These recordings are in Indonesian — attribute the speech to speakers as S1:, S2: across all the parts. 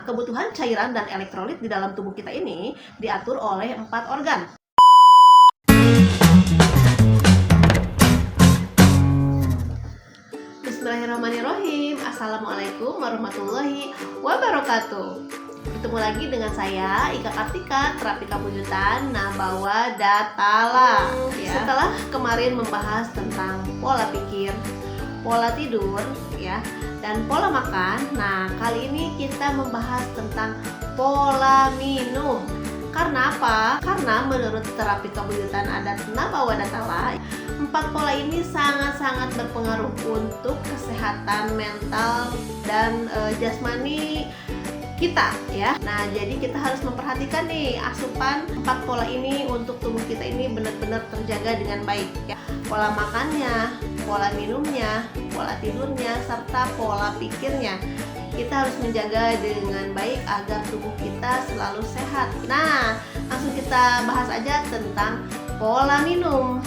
S1: Kebutuhan cairan dan elektrolit di dalam tubuh kita ini diatur oleh 4 organ. Bismillahirrahmanirrahim. Assalamualaikum warahmatullahi wabarakatuh. Ketemu lagi dengan saya Ika Kartika, terapi kabujutan Nabawa Datala. Setelah kemarin membahas tentang pola pikir, pola tidur, dan pola makan. Nah, kali ini kita membahas tentang pola minum. Karena apa? Karena menurut terapi kabujutan adat Nabawa Datala, 4 pola ini sangat-sangat berpengaruh untuk kesehatan mental dan jasmani kita, ya. Nah, jadi kita harus memperhatikan nih asupan 4 pola ini untuk tubuh kita ini benar-benar terjaga dengan baik, ya. Pola makannya, pola minumnya, pola tidurnya, serta pola pikirnya. Kita harus menjaga dengan baik agar tubuh kita selalu sehat. Nah, langsung kita bahas aja tentang pola minum.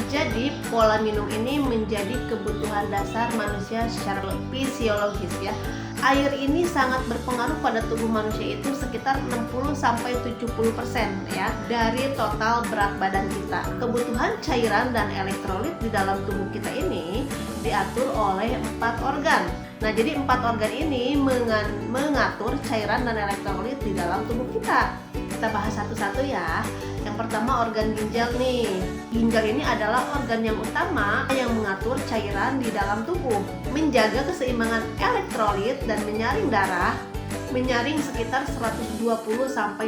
S1: Jadi, pola minum ini menjadi kebutuhan dasar manusia secara fisiologis, ya. Air ini sangat berpengaruh pada tubuh manusia itu sekitar 60-70% ya dari total berat badan kita. Kebutuhan cairan dan elektrolit di dalam tubuh kita ini diatur oleh 4 organ. Nah, jadi 4 organ ini mengatur cairan dan elektrolit di dalam tubuh kita. Kita bahas satu-satu ya. Yang pertama, organ ginjal nih. Ginjal ini adalah organ yang utama yang mengatur cairan di dalam tubuh, menjaga keseimbangan elektrolit dan menyaring darah, menyaring sekitar 120-150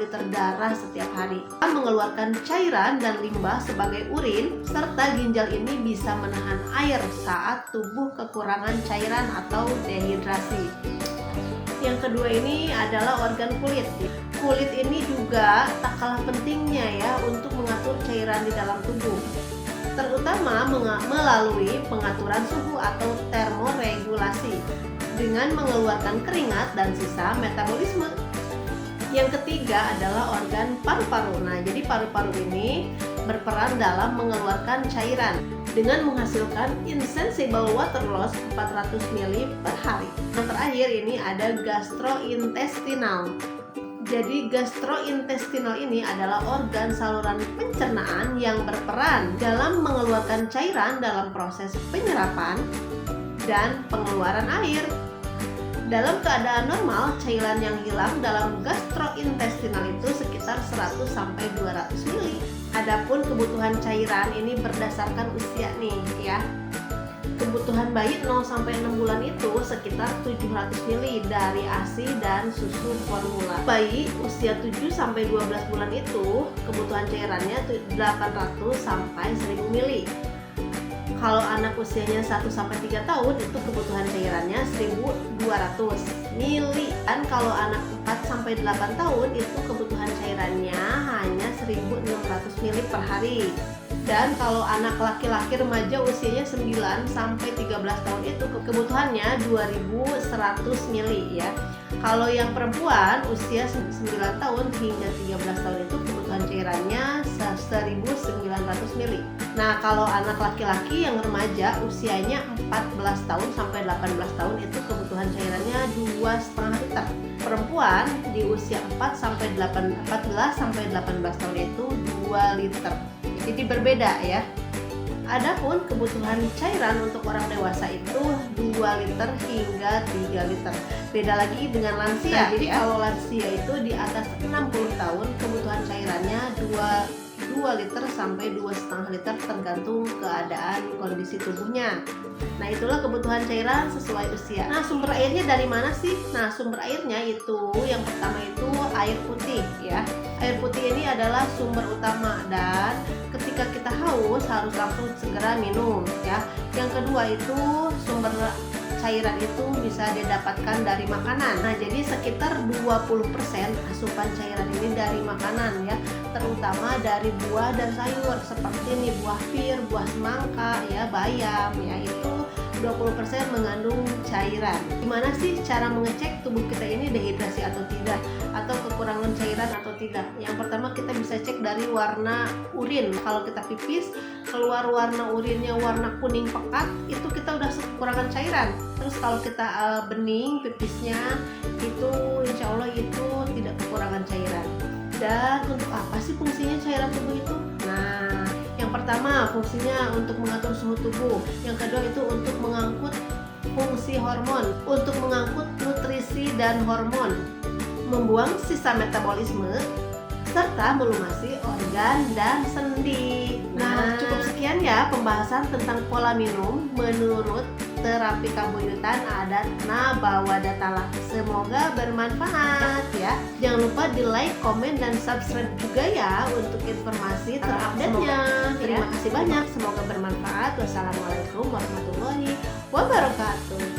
S1: liter darah setiap hari, mengeluarkan cairan dan limbah sebagai urin, serta ginjal ini bisa menahan air saat tubuh kekurangan cairan atau dehidrasi. Yang kedua ini adalah organ kulit. Kulit ini juga tak kalah pentingnya ya untuk mengatur cairan di dalam tubuh, terutama melalui pengaturan suhu atau termoregulasi dengan mengeluarkan keringat dan sisa metabolisme. Yang ketiga adalah organ paru-paru. Nah, jadi paru-paru ini berperan dalam mengeluarkan cairan dengan menghasilkan insensible water loss 400 ml per hari. Yang terakhir ini ada gastrointestinal. Jadi gastrointestinal ini adalah organ saluran pencernaan yang berperan dalam mengeluarkan cairan dalam proses penyerapan dan pengeluaran air. Dalam keadaan normal, cairan yang hilang dalam gastrointestinal itu sekitar 100-200 ml. Adapun kebutuhan cairan ini berdasarkan usia nih ya. Kebutuhan bayi 0-6 bulan itu sekitar 700 ml dari ASI dan susu formula. Bayi usia 7-12 bulan itu kebutuhan cairannya 800-1000 ml. Kalau anak usianya 1-3 tahun itu kebutuhan cairannya 1200 ml. Dan kalau anak 4-8 tahun itu kebutuhan cairannya hanya 1600 ml per hari. Dan kalau anak laki-laki remaja usianya 9-13 tahun itu kebutuhannya 2100 ml ya. Kalau yang perempuan usia 9 tahun hingga 13 tahun itu kebutuhan cairannya 1900 ml. Nah, kalau anak laki-laki yang remaja usianya 14 tahun sampai 18 tahun itu kebutuhan cairannya 2,5 liter. Perempuan di usia 14 sampai 18 tahun itu 2 liter. Jadi berbeda ya. Adapun kebutuhan cairan untuk orang dewasa itu 2 liter hingga 3 liter. Beda lagi dengan lansia. Nah, jadi kalau lansia itu di atas 60 tahun kebutuhan cairannya 2 liter sampai 2,5 liter tergantung keadaan kondisi tubuhnya. Nah, itulah kebutuhan cairan sesuai usia. Nah, sumber airnya dari mana sih? Nah, sumber airnya itu yang pertama itu air putih ya. Air putih ini adalah sumber utama dan ketika kita haus harus langsung segera minum ya. Yang kedua itu sumber cairan itu bisa didapatkan dari makanan. Nah, jadi sekitar 20% asupan cairan ini dari makanan ya, terutama dari buah dan sayur seperti nih buah pir, buah semangka ya, bayam ya, itu 20% mengandung cairan. Gimana sih cara mengecek tubuh kita ini dehidrasi atau tidak, atau kekurangan cairan atau tidak? Yang pertama kita bisa cek dari warna urin. Kalau kita pipis keluar warna urinnya warna kuning pekat, itu kita udah kekurangan cairan. Terus Terus kalau kita bening pipisnya itu insya Allah itu tidak kekurangan cairan. Dan untuk apa sih fungsinya cairan tubuh itu? Nah, yang pertama fungsinya untuk mengatur suhu tubuh. Yang kedua itu untuk mengangkut fungsi hormon, untuk mengangkut nutrisi dan hormon, membuang sisa metabolisme, serta melumasi organ dan sendi. Nah, cukup sekian ya pembahasan tentang pola minum menurut terapi kabuyutan adat Nabawadatalah. Semoga bermanfaat ya. Jangan lupa di like, komen, dan subscribe juga ya untuk informasi terupdate-nya. Terima kasih banyak. Semoga bermanfaat. Wassalamualaikum warahmatullahi wabarakatuh.